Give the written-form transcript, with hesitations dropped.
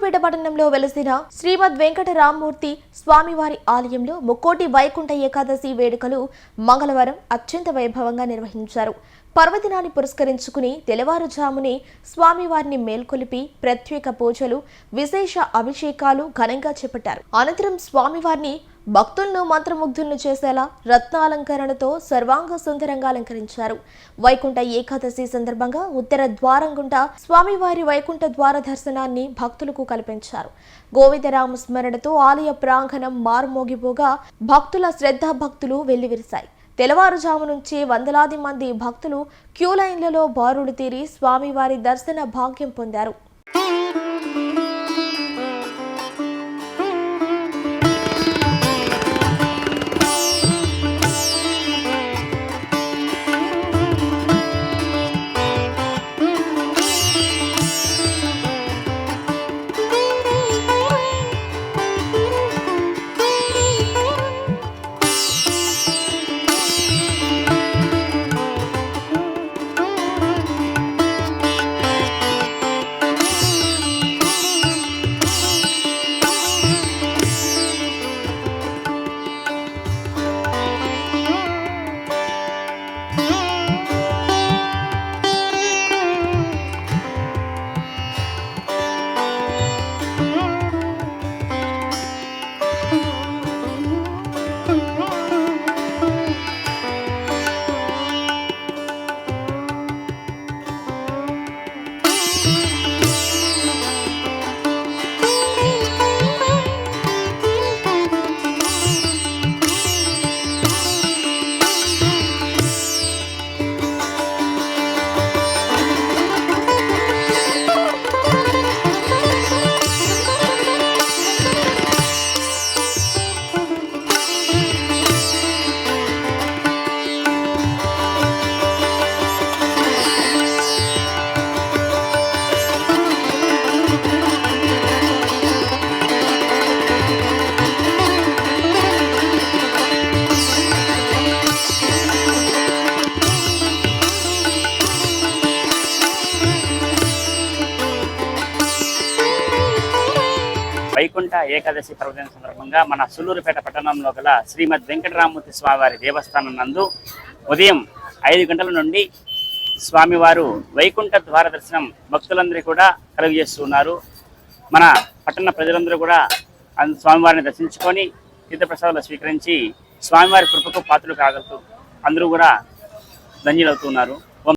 సూలూరుపేట పట్టణంలో వెలసిన శ్రీమద్ వెంకటరామమూర్తి స్వామివారి ఆలయంలో ముక్కోటి వైకుంఠ ఏకాదశి వేడుకలు మంగళవారం అత్యంత వైభవంగా నిర్వహించారు. పర్వదినాన్ని పురస్కరించుకుని తెల్లవారుజామునే స్వామివారిని మేల్కొలిపి ప్రత్యేక పూజలు, విశేష అభిషేకాలు ఘనంగా చేపట్టారు. అనంతరం స్వామివారిని భక్తులను మంత్రముగ్ధులను చేసేలా రత్నాలంకరణతో సర్వాంగ సుందరంగా అలంకరించారు. వైకుంఠ ఏకాదశి సందర్భంగా ఉత్తర ద్వారం గుండా స్వామివారి వైకుంఠ ద్వార దర్శనాన్ని భక్తులకు కల్పించారు. గోవిందరామ స్మరణతో ఆలయ ప్రాంగణం మారుమోగిపోగా భక్తుల శ్రద్ధాభక్తులు వెల్లివిరిశాయి. తెల్లవారుజాము నుంచి వందలాది మంది భక్తులు క్యూ లైన్లలో బారులు తీరి స్వామివారి దర్శన భాగ్యం పొందారు. వైకుంఠ ఏకాదశి పర్వదిన సందర్భంగా మన సూలూరుపేట పట్టణంలో గల శ్రీమద్ వెంకటరామమూర్తి స్వామివారి దేవస్థానం నందు ఉదయం 5 గంటల నుండి స్వామివారు వైకుంఠ ద్వార దర్శనం భక్తులందరూ కూడా కలుగజేస్తున్నారు. మన పట్టణ ప్రజలందరూ కూడా స్వామివారిని దర్శించుకొని తీర్థప్రసాదాలు స్వీకరించి స్వామివారి కృపకు పాత్రలు కాగలుగుతూ అందరూ కూడా ధన్యులవుతున్నారు.